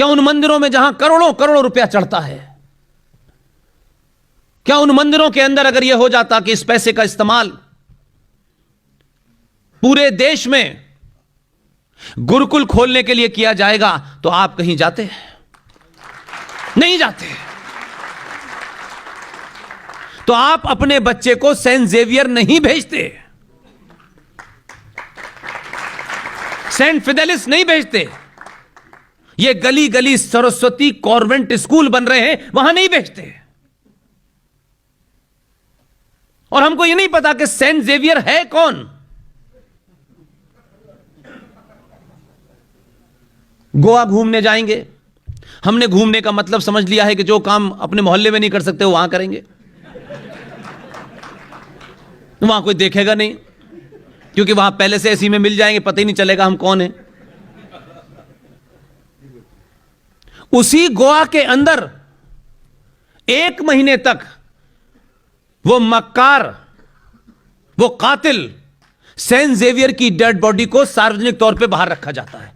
क्या उन मंदिरों में जहां करोड़ों करोड़ों रुपया चढ़ता है, क्या उन मंदिरों के अंदर अगर यह हो जाता कि इस पैसे का इस्तेमाल पूरे देश में गुरुकुल खोलने के लिए किया जाएगा, तो आप कहीं जाते? नहीं जाते। तो आप अपने बच्चे को सेंट जेवियर नहीं भेजते, सेंट फिडेलिस नहीं भेजते। ये गली गली सरस्वती कॉन्वेंट स्कूल बन रहे हैं, वहां नहीं भेजते। और हमको ये नहीं पता कि सेंट जेवियर है कौन। गोवा घूमने जाएंगे, हमने घूमने का मतलब समझ लिया है कि जो काम अपने मोहल्ले में नहीं कर सकते वो वहां करेंगे। वहां कोई देखेगा नहीं, क्योंकि वहां पहले से ऐसी में मिल जाएंगे, पता ही नहीं चलेगा हम कौन हैं। उसी गोवा के अंदर 1 महीने तक वो मक्कार, वो कातिल सेंट जेवियर की डेड बॉडी को सार्वजनिक तौर पे बाहर रखा जाता है।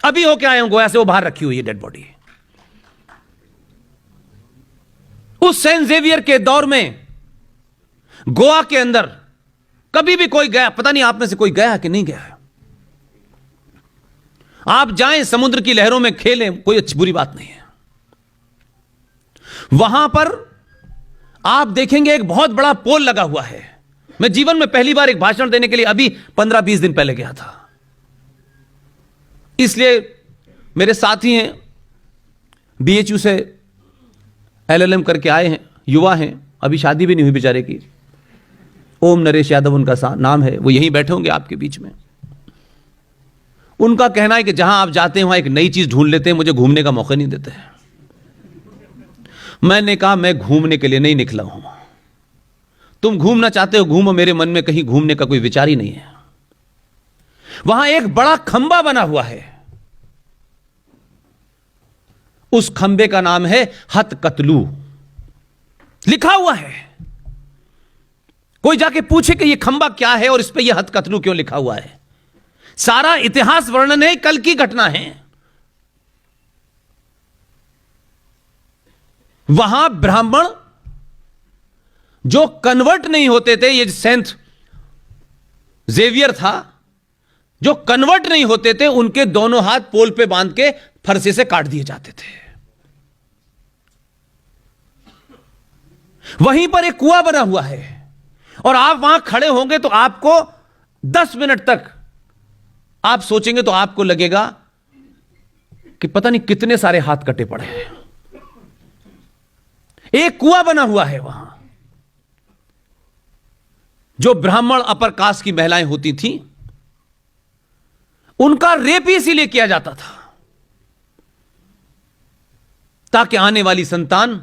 अभी होके आए हूं गोवा से, वो बाहर रखी हुई है डेड बॉडी। उस सेंट जेवियर के दौर में गोवा के अंदर कभी भी कोई गया, पता नहीं आप में से कोई गया कि नहीं गया है। आप जाएं, समुद्र की लहरों में खेलें, कोई अच्छी बुरी बात नहीं है। वहां पर आप देखेंगे एक बहुत बड़ा पोल लगा हुआ है। मैं जीवन में पहली बार एक भाषण देने के लिए अभी 15-20 दिन पहले गया था, इसलिए मेरे साथी हैं, बीएचयू से एलएलएम करके आए हैं, युवा हैं, अभी शादी भी नहीं हुई बेचारे की, ओम नरेश यादव उनका नाम है, वो यहीं बैठे होंगे आपके बीच में। उनका कहना है कि जहां आप जाते हैं वहां एक नई चीज ढूंढ लेते हैं, मुझे घूमने का मौका नहीं देते हैं। मैंने कहा मैं घूमने के लिए नहीं निकला हूं, तुम घूमना चाहते हो घूमो, मेरे मन में कहीं घूमने का कोई विचार ही नहीं है। वहां एक बड़ा खंबा बना हुआ है, उस खंबे का नाम है हथकतलू, लिखा हुआ है। कोई जाके पूछे कि यह खंबा क्या है और इस पे यह हथकतलू क्यों लिखा हुआ है। सारा इतिहास वर्णन है, कल की घटना है। वहां ब्राह्मण जो कन्वर्ट नहीं होते थे, ये सेंट जेवियर था, जो कन्वर्ट नहीं होते थे, उनके दोनों हाथ पोल पे बांध के फरसे से काट दिए जाते थे। वहीं पर एक कुआं बना हुआ है और आप वहां खड़े होंगे तो आपको 10 मिनट तक आप सोचेंगे तो आपको लगेगा कि पता नहीं कितने सारे हाथ कटे पड़े हैं। एक कुआं बना हुआ है वहां। जो ब्राह्मण अपर कास्ट की महिलाएं होती थीं, उनका रेप ही इसीलिए किया जाता था ताकि आने वाली संतान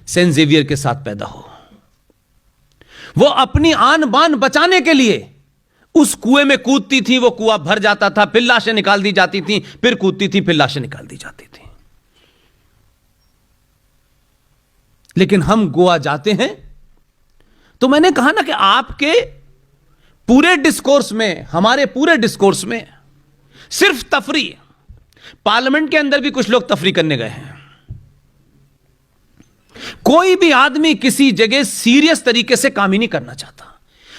सेंट जेवियर के साथ पैदा हो। वो अपनी आन बान बचाने के लिए उस कुएं में कूदती थी, वो कुआं भर जाता था, फिर लाशें निकाल दी जाती थी, फिर कूदती थी, फिर लाशें निकाल दी जाती थी। लेकिन हम गोवा जाते हैं तो मैंने कहा ना कि आपके पूरे डिस्कोर्स में, हमारे पूरे डिस्कोर्स में सिर्फ तफरी। पार्लियामेंट के अंदर भी कुछ लोग तफरी करने गए हैं। कोई भी आदमी किसी जगह सीरियस तरीके से काम ही नहीं करना चाहता।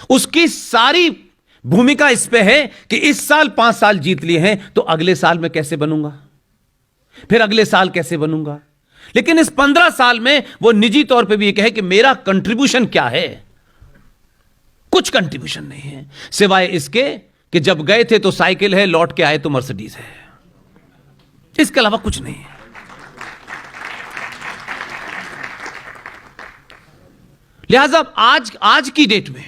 उसकी सारी भूमिका इस पे है कि इस साल 5 साल जीत लिए हैं तो अगले साल मैं कैसे बनूंगा, फिर अगले साल कैसे बनूंगा। लेकिन इस 15 साल में वो निजी तौर पे भी ये कहे कि मेरा कंट्रीब्यूशन क्या है। कुछ कंट्रीब्यूशन नहीं है सिवाय इसके कि जब गए थे तो साइकिल है, लौट के आए तो मर्सिडीज है, इसके अलावा कुछ नहीं है। लिहाजा आज की डेट में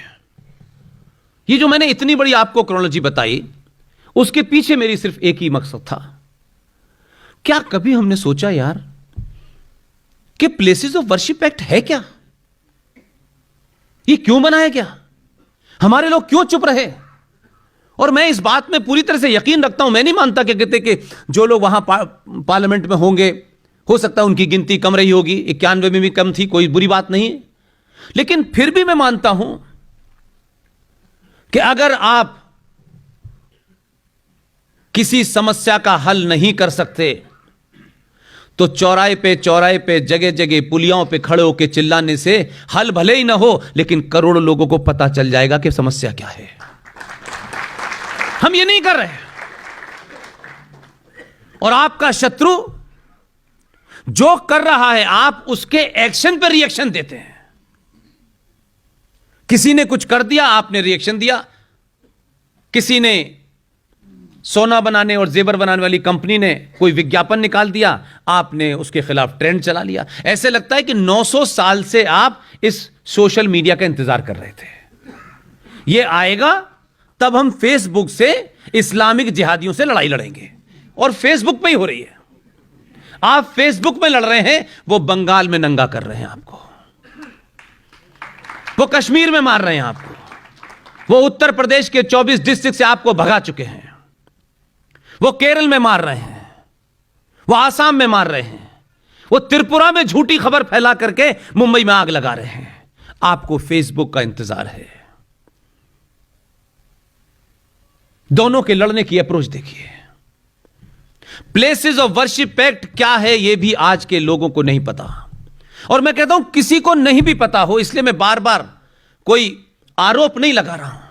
ये जो मैंने इतनी बड़ी आपको क्रोनोलॉजी बताई, उसके पीछे मेरी सिर्फ एक ही मकसद था। क्या कभी हमने सोचा यार कि प्लेसेस ऑफ वर्शिप एक्ट है क्या? ये क्यों बनाया गया? हमारे लोग क्यों चुप रहे? और मैं इस बात में पूरी तरह से यकीन रखता हूं, मैं नहीं मानता कि कहते कि जो लोग वहां पार्लियामेंट में होंगे, हो सकता है उनकी गिनती कम रही होगी, 91 में भी कम थी, कोई बुरी बात नहीं है। लेकिन फिर भी मैं मानता हूं कि अगर आप किसी समस्या का हल नहीं कर सकते तो चौराहे पे जगह जगह पुलियाओं पे खड़े होकर चिल्लाने से हल भले ही ना हो, लेकिन करोड़ों लोगों को पता चल जाएगा कि समस्या क्या है। हम ये नहीं कर रहे। और आपका शत्रु जो कर रहा है, आप उसके एक्शन पर रिएक्शन देते हैं। किसी ने कुछ कर दिया, आपने रिएक्शन दिया। किसी ने सोना बनाने और जेवर बनाने वाली कंपनी ने कोई विज्ञापन निकाल दिया, आपने उसके खिलाफ ट्रेंड चला लिया। ऐसे लगता है कि 900 साल से आप इस सोशल मीडिया का इंतजार कर रहे थे। यह आएगा तब हम फेसबुक से इस्लामिक जिहादियों से लड़ाई लड़ेंगे, और फेसबुक पे ही हो रही है। आप फेसबुक में लड़ रहे हैं, वो बंगाल में नंगा कर रहे हैं आपको, वो कश्मीर में मार रहे हैं आपको, वो उत्तर प्रदेश के 24 डिस्ट्रिक्ट से आपको भगा चुके हैं, वो केरल में मार रहे हैं, वो आसाम में मार रहे हैं, वो त्रिपुरा में झूठी खबर फैला करके मुंबई में आग लगा रहे हैं। आपको फेसबुक का इंतजार है। दोनों के लड़ने की अप्रोच देखिए। प्लेसेस ऑफ वर्शिप एक्ट क्या है, यह भी आज के लोगों को नहीं पता। और मैं कहता हूं किसी को नहीं भी पता हो, इसलिए मैं बार बार कोई आरोप नहीं लगा रहा हूं,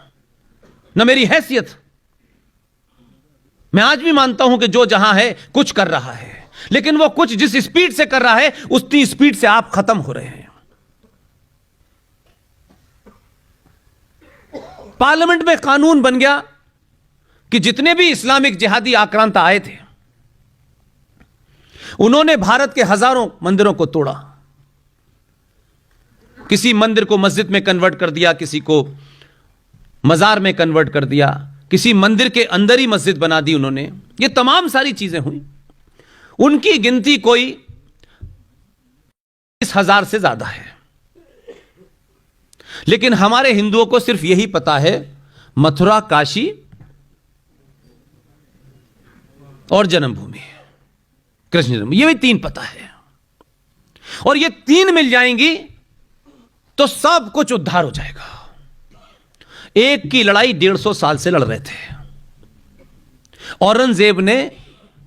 न मेरी हैसियत। मैं आज भी मानता हूं कि जो जहां है कुछ कर रहा है, लेकिन वो कुछ जिस स्पीड से कर रहा है, उतनी स्पीड से आप खत्म हो रहे हैं। पार्लियामेंट में कानून बन गया कि जितने भी इस्लामिक जिहादी आक्रांता आए थे, उन्होंने भारत के हजारों मंदिरों को तोड़ा। किसी मंदिर को मस्जिद में कन्वर्ट कर दिया, किसी को मजार में कन्वर्ट कर दिया, किसी मंदिर के अंदर ही मस्जिद बना दी उन्होंने। ये तमाम सारी चीजें हुई। उनकी गिनती कोई 20,000 से ज्यादा है, लेकिन हमारे हिंदुओं को सिर्फ यही पता है, मथुरा, काशी और जन्मभूमि, कृष्ण जन्मभूमि, ये भी 3 पता है। और ये 3 मिल जाएंगी तो सब कुछ उद्धार हो जाएगा। एक की लड़ाई 150 साल से लड़ रहे थे। औरंगजेब ने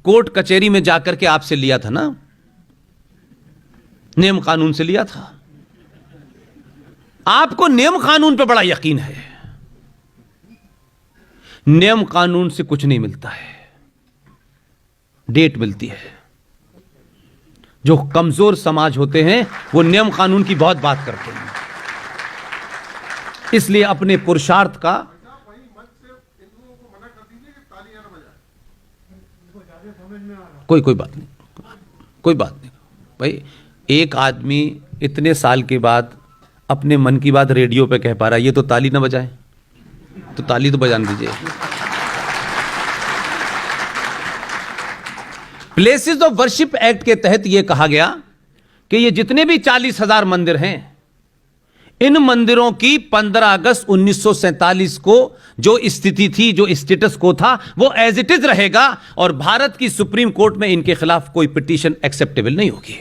कोर्ट कचहरी में जाकर के आपसे लिया था ना, नियम कानून से लिया था। आपको नियम कानून पे बड़ा यकीन है। नियम कानून से कुछ नहीं मिलता है, डेट मिलती है। जो कमजोर समाज होते हैं वो नियम कानून की बहुत बात करते हैं, इसलिए अपने पुरुषार्थ का कोई बात नहीं भाई। एक आदमी इतने साल के बाद अपने मन की बात रेडियो पे कह पा रहा है, ये तो ताली ना बजाए, तो ताली तो बजाने दीजिए। प्लेसेस ऑफ वर्शिप एक्ट के तहत यह कहा गया कि ये जितने भी 40,000 मंदिर हैं, इन मंदिरों की 15 अगस्त 1947 को जो स्थिति थी, जो स्टेटस को था, वो एज इट इज रहेगा। और भारत की सुप्रीम कोर्ट में इनके खिलाफ कोई पिटीशन एक्सेप्टेबल नहीं होगी।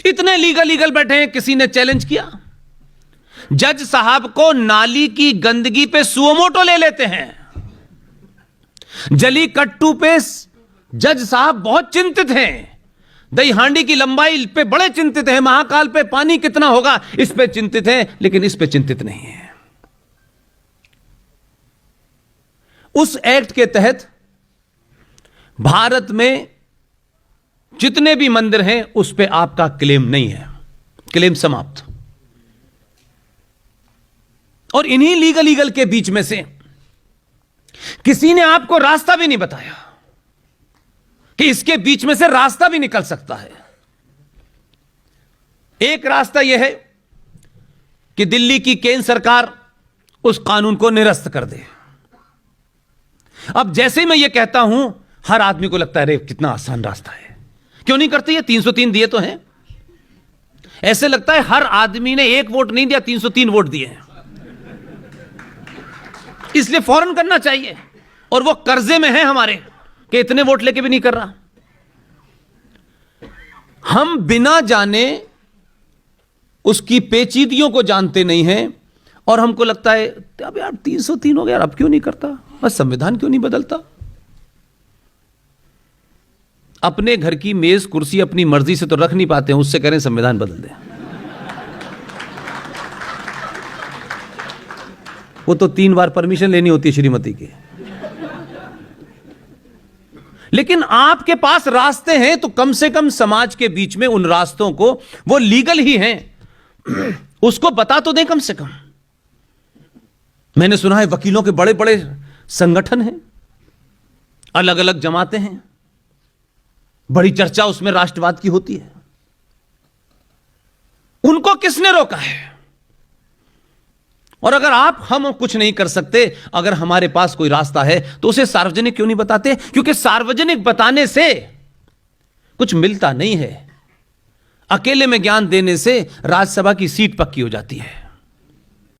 इतने लीगल बैठे हैं। किसी ने चैलेंज किया, जज साहब को नाली की गंदगी पे सुओमोटो ले लेते हैं। जलीकट्टू पे जज साहब बहुत चिंतित हैं, दही हांडी की लंबाई पे बड़े चिंतित हैं, महाकाल पे पानी कितना होगा इस पे चिंतित हैं, लेकिन इस पे चिंतित नहीं है। उस एक्ट के तहत भारत में जितने भी मंदिर हैं उस पे आपका क्लेम नहीं है, क्लेम समाप्त। और इन्हीं लीगल के बीच में से किसी ने आपको रास्ता भी नहीं बताया कि इसके बीच में से रास्ता भी निकल सकता है। एक रास्ता यह है कि दिल्ली की केंद्र सरकार उस कानून को निरस्त कर दे। अब जैसे ही मैं यह कहता हूं, हर आदमी को लगता है अरे कितना आसान रास्ता है, क्यों नहीं करती है? 303 दिए तो हैं। ऐसे लगता है हर आदमी ने 1 वोट नहीं दिया, 303 वोट दिए हैं, इसलिए फौरन करना चाहिए। और वो कर्जे में है हमारे कि इतने वोट लेके भी नहीं कर रहा। हम बिना जाने उसकी पेचीदगियों को जानते नहीं हैं, और हमको लगता है अब यार 303 हो गया, अब क्यों नहीं करता, बस संविधान क्यों नहीं बदलता। अपने घर की मेज कुर्सी अपनी मर्जी से तो रख नहीं पाते हैं, उससे करें संविधान बदल दें। वो तो 3 बार परमिशन लेनी होती है श्रीमती की। लेकिन आपके पास रास्ते हैं तो कम से कम समाज के बीच में उन रास्तों को, वो लीगल ही हैं, उसको बता तो दें कम से कम। मैंने सुना है वकीलों के बड़े बड़े संगठन हैं, अलग अलग जमातें हैं, बड़ी चर्चा उसमें राष्ट्रवाद की होती है। उनको किसने रोका है? और अगर हम कुछ नहीं कर सकते, अगर हमारे पास कोई रास्ता है तो उसे सार्वजनिक क्यों नहीं बताते? क्योंकि सार्वजनिक बताने से कुछ मिलता नहीं है, अकेले में ज्ञान देने से राज्यसभा की सीट पक्की हो जाती है।